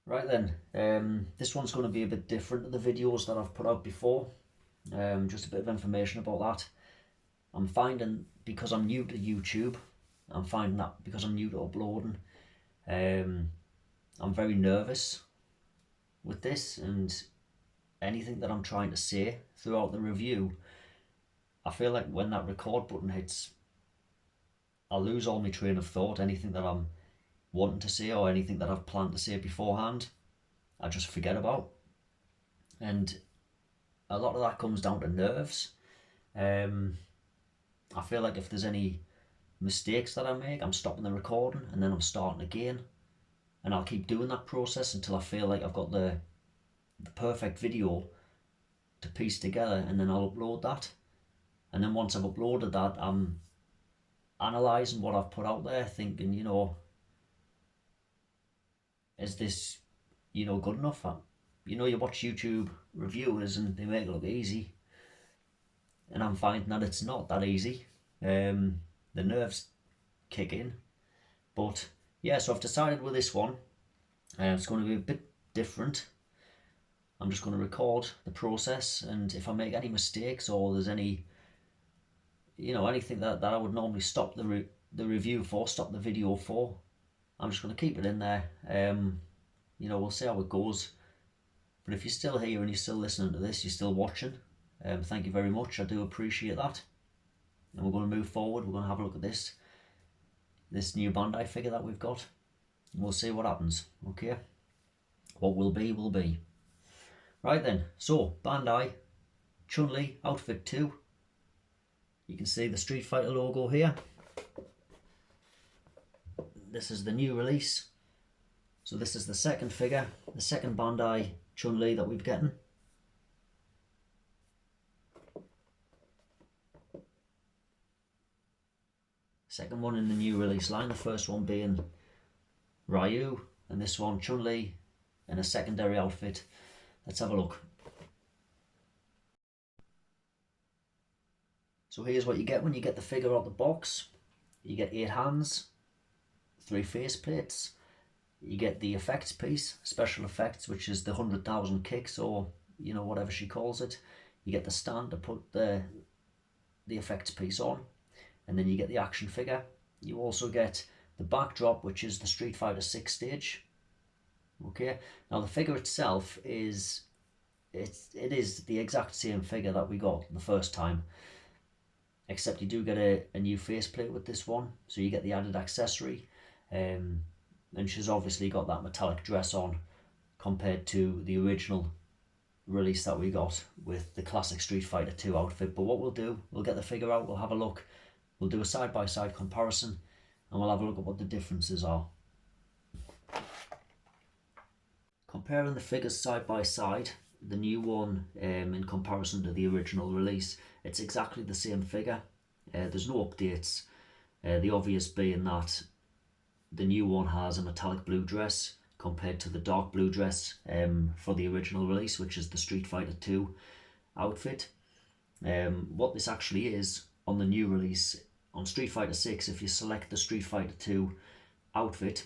Right then, this one's going to be a bit different to the videos that I've put out before. Just a bit of information about that. I'm finding, because I'm new to YouTube, I'm finding that because I'm new to uploading, I'm very nervous with this, and anything that I'm trying to say throughout the review, I feel like when that record button hits, I lose all my train of thought. Anything that I'm wanting to say or anything that I've planned to say beforehand, I just forget about. And a lot of that comes down to nerves. I feel like if there's any mistakes that I make, I'm stopping the recording and then I'm starting again. And I'll keep doing that process until I feel like I've got the perfect video to piece together, and then I'll upload that. And then once I've uploaded that, I'm analysing what I've put out there, thinking, is this, good enough? You watch YouTube reviewers and they make it look easy, and I'm finding that it's not that easy. The nerves kick in. But yeah, so I've decided with this one, it's going to be a bit different. I'm just going to record the process, and if I make any mistakes or there's any, anything that I would normally stop the review for, stop the video for, I'm just going to keep it in there. We'll see how it goes. But if you're still here and you're still listening to this, you're still watching, thank you very much. I do appreciate that. And we're going to move forward. We're going to have a look at this new Bandai figure that we've got. And we'll see what happens. Okay. What will be, will be. Right then. So, Bandai Chun-Li Outfit 2. You can see the Street Fighter logo here. This is the new release. So this is the second figure, the second Bandai Chun-Li that we've gotten. Second one in the new release line, the first one being Ryu, and this one Chun-Li in a secondary outfit. Let's have a look. So here's what you get when you get the figure out the box. You get 8 hands, 3 face plates. You get the effects piece, special effects, which is the 100,000 kicks, or whatever she calls it. You get the stand to put the effects piece on, and then you get the action figure. You also get the backdrop, which is the Street Fighter 6 stage. Okay, now the figure itself is it is the exact same figure that we got the first time, except you do get a new faceplate with this one, so you get the added accessory. And she's obviously got that metallic dress on compared to the original release that we got with the classic Street Fighter 2 outfit. But what we'll do, we'll get the figure out, we'll have a look, we'll do a side-by-side comparison, and we'll have a look at what the differences are. Comparing the figures side by side, the new one in comparison to the original release, it's exactly the same figure. There's no updates. The obvious being that the new one has a metallic blue dress compared to the dark blue dress for the original release, which is the Street Fighter 2 outfit. What this actually is on the new release, on Street Fighter 6, if you select the Street Fighter 2 outfit,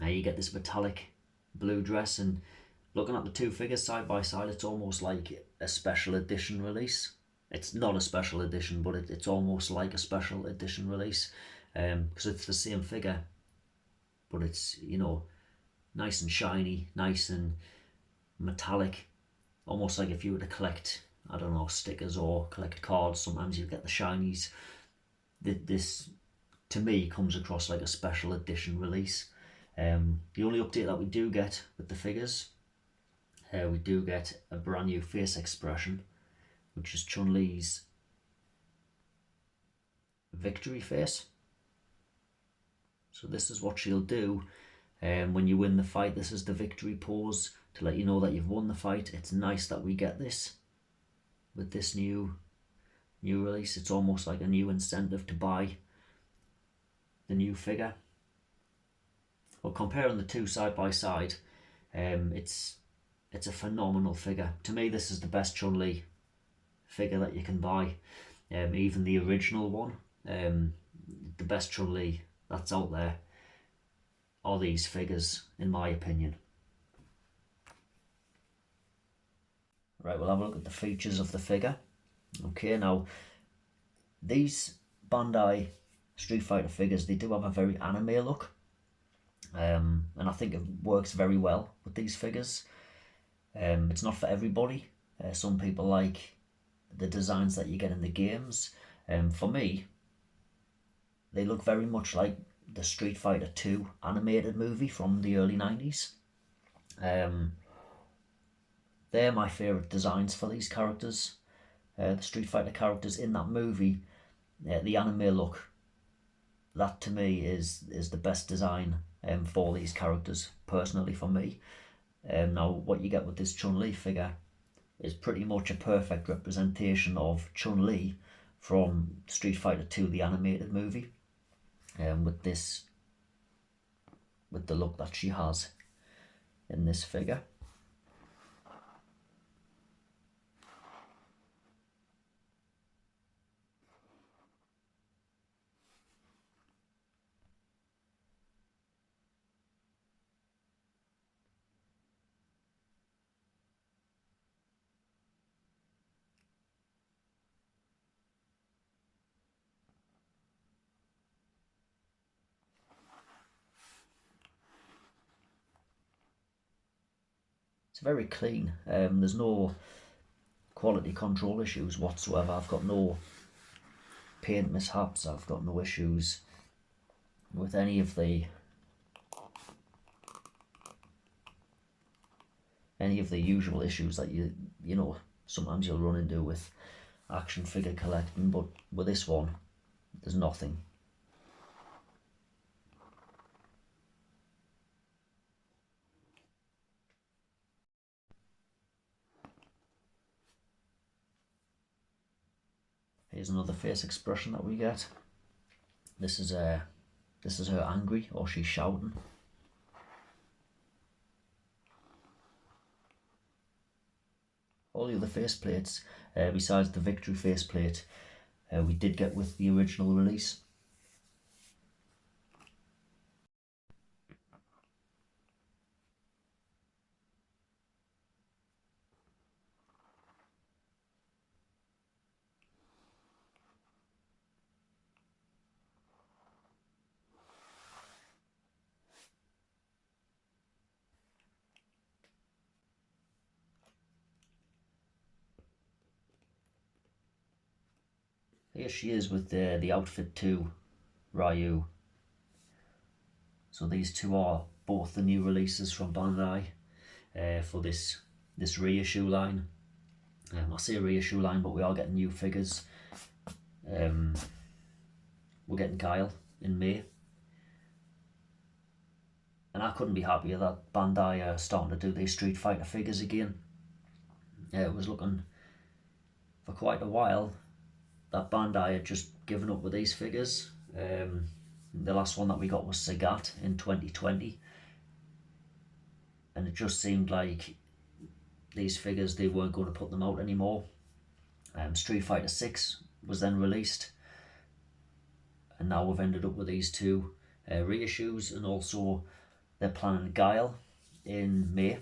you get this metallic blue dress, and looking at the two figures side by side, it's almost like a special edition release. It's not a special edition, but it's almost like a special edition release, because it's the same figure, but it's, nice and shiny, nice and metallic, almost like if you were to collect, I don't know, stickers or collect cards. Sometimes you get the shinies. This, to me, comes across like a special edition release. The only update that we do get with the figures, we do get a brand new face expression, which is Chun-Li's victory face. So this is what she'll do when you win the fight. This is the victory pose to let you know that you've won the fight. It's nice that we get this with this new release. It's almost like a new incentive to buy the new figure. Well, comparing the two side by side, it's a phenomenal figure. To me, this is the best Chun-Li figure that you can buy. Even the original one, the best Chun-Li that's out there are these figures, in my opinion. Right, we'll have a look at the features of the figure. Okay, now these Bandai Street Fighter figures, they do have a very anime look, and I think it works very well with these figures. It's not for everybody. Some people like the designs that you get in the games. For me, they look very much like the Street Fighter 2 animated movie from the early 90s. They're my favourite designs for these characters. The Street Fighter characters in that movie, the anime look, that to me is the best design for these characters, personally for me. Now, what you get with this Chun-Li figure is pretty much a perfect representation of Chun-Li from Street Fighter 2, the animated movie, with the look that she has in this figure. It's very clean. There's no quality control issues whatsoever. I've got no paint mishaps. I've got no issues with any of the usual issues that you know sometimes you'll run into with action figure collecting, but with this one there's nothing. Here's another face expression that we get. This is her angry, or she's shouting. All the other faceplates, besides the Victory faceplate, we did get with the original release. Here she is with the outfit 2 Ryu. So these two are both the new releases from Bandai for this reissue line. I say reissue line, but we are getting new figures. We're getting Guile in May. And I couldn't be happier that Bandai are starting to do these Street Fighter figures again. It was looking for quite a while that Bandai had just given up with these figures. The last one that we got was Sagat in 2020. And it just seemed like these figures, they weren't going to put them out anymore. Street Fighter 6 was then released. And now we've ended up with these two reissues, and also they're planning Guile in May.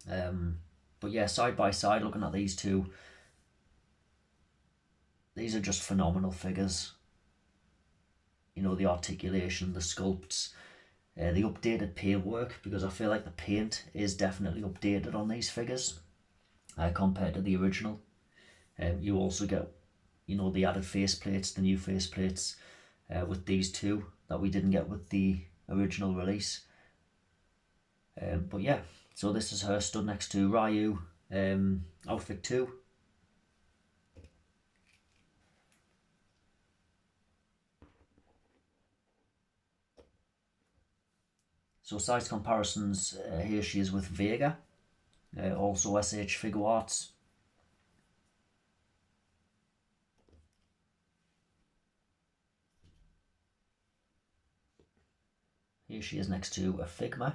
But yeah, side by side, looking at these two, these are just phenomenal figures. You know, the articulation, the sculpts, the updated paintwork, because I feel like the paint is definitely updated on these figures compared to the original. You also get, you know, the added faceplates, the new faceplates with these two that we didn't get with the original release. But yeah, so this is her stood next to Ryu outfit 2. So size comparisons, here she is with Vega, also S.H.Figuarts. Here she is next to a Figma.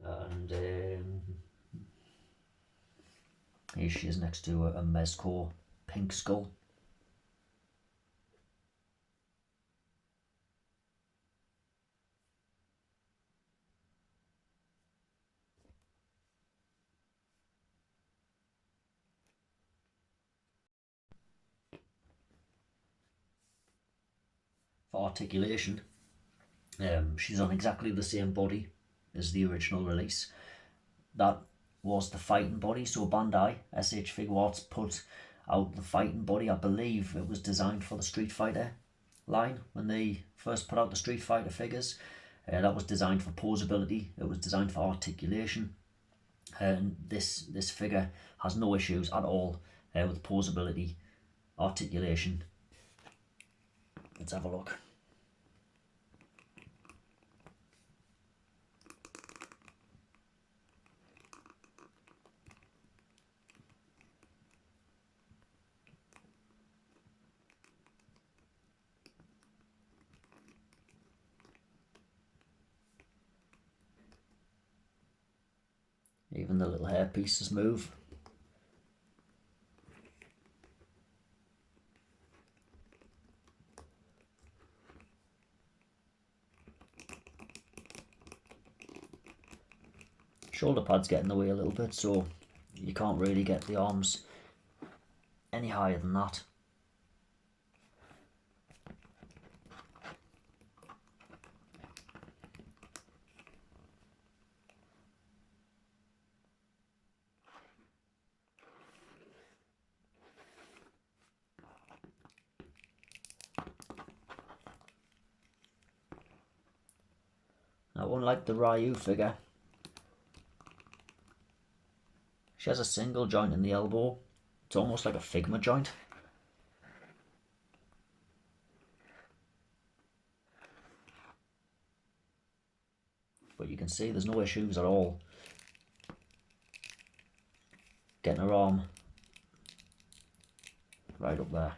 And here she is next to a Mezco Pink Skull. for articulation, she's on exactly the same body as the original release. That was the fighting body, so Bandai, S.H.Figuarts put out the fighting body. I believe it was designed for the Street Fighter line when they first put out the Street Fighter figures. That was designed for posability, it was designed for articulation, and this figure has no issues at all with posability, articulation. Let's have a look. Even the little hair pieces move. Shoulder pads get in the way a little bit, so you can't really get the arms any higher than that. Now, unlike the Ryu figure, she has a single joint in the elbow. It's almost like a Figma joint. But you can see there's no issues at all getting her arm right up there.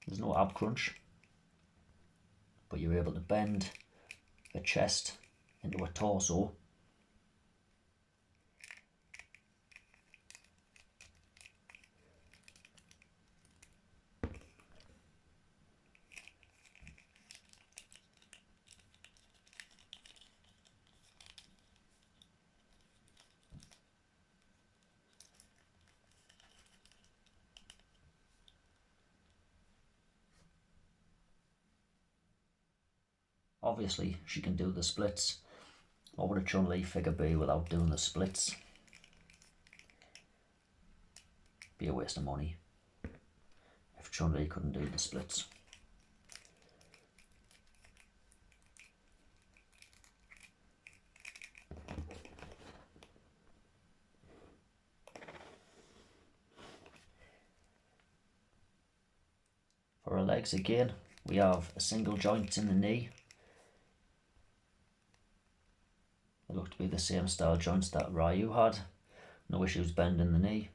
There's no ab crunch, but you're able to bend a chest into a torso. Obviously, she can do the splits. What would a Chun-Li figure be without doing the splits? Be a waste of money if Chun-Li couldn't do the splits. For her legs again, we have a single joint in the knee. They look to be the same style joints that Ryu had. No issues bending the knee.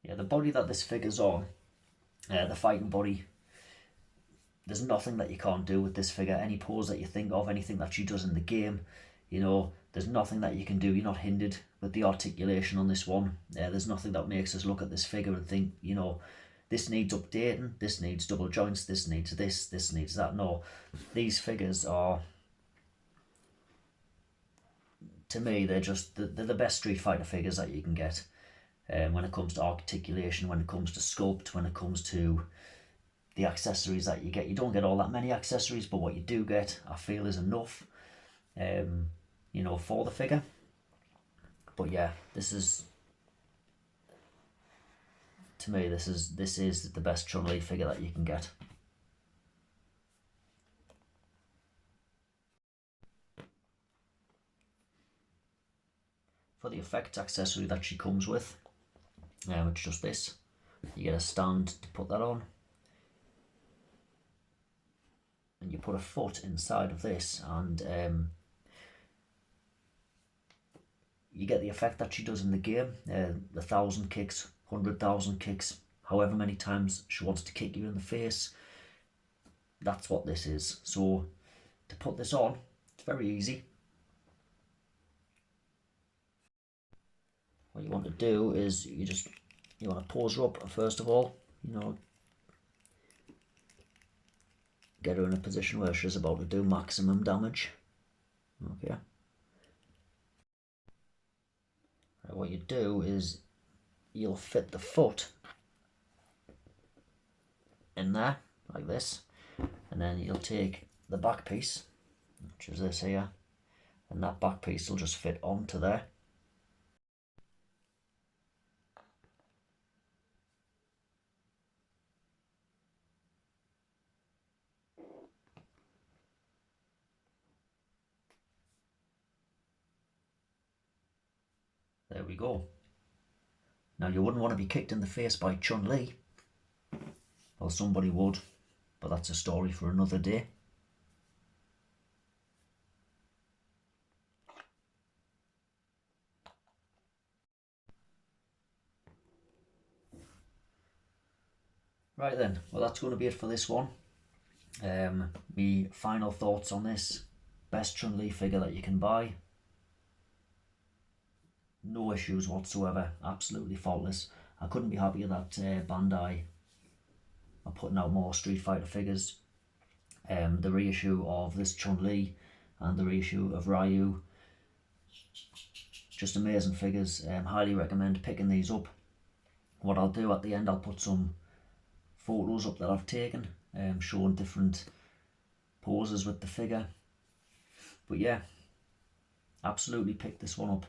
Yeah, the body that this figure's on, the fighting body, there's nothing that you can't do with this figure. Any pose that you think of, anything that she does in the game, you know, there's nothing that you can do. You're not hindered with the articulation on this one. There's nothing that makes us look at this figure and think, you know, this needs updating, this needs double joints, this needs this needs that. No, these figures are, to me, they're the best Street Fighter figures that you can get. When it comes to articulation, when it comes to sculpt, when it comes to the accessories that you get. You don't get all that many accessories, but what you do get, I feel, is enough. You you know, for the figure. But yeah, this is, to me, this is the best Chun-Li figure that you can get. For the effects accessory that she comes with, it's just this. You get a stand to put that on, and you put a foot inside of this, and you get the effect that she does in the game, 1,000 kicks, 100,000 kicks, however many times she wants to kick you in the face. That's what this is. So to put this on, it's very easy. What you want to do is you want to pose her up first of all, you know, get her in a position where she's about to do maximum damage. Okay. Right, what you do is you'll fit the foot in there like this, and then you'll take the back piece, which is this here, and that back piece will just fit onto there. There we go. Now you wouldn't want to be kicked in the face by Chun-Li. Well, somebody would, but that's a story for another day. Right then, well that's going to be it for this one. Me final thoughts on this. Best Chun-Li figure that you can buy. No issues whatsoever, absolutely faultless. I couldn't be happier that Bandai are putting out more Street Fighter figures. The reissue of this Chun-Li and the reissue of Ryu, just amazing figures. Highly recommend picking these up. What I'll do at the end, I'll put some photos up that I've taken, showing different poses with the figure. But yeah, absolutely pick this one up.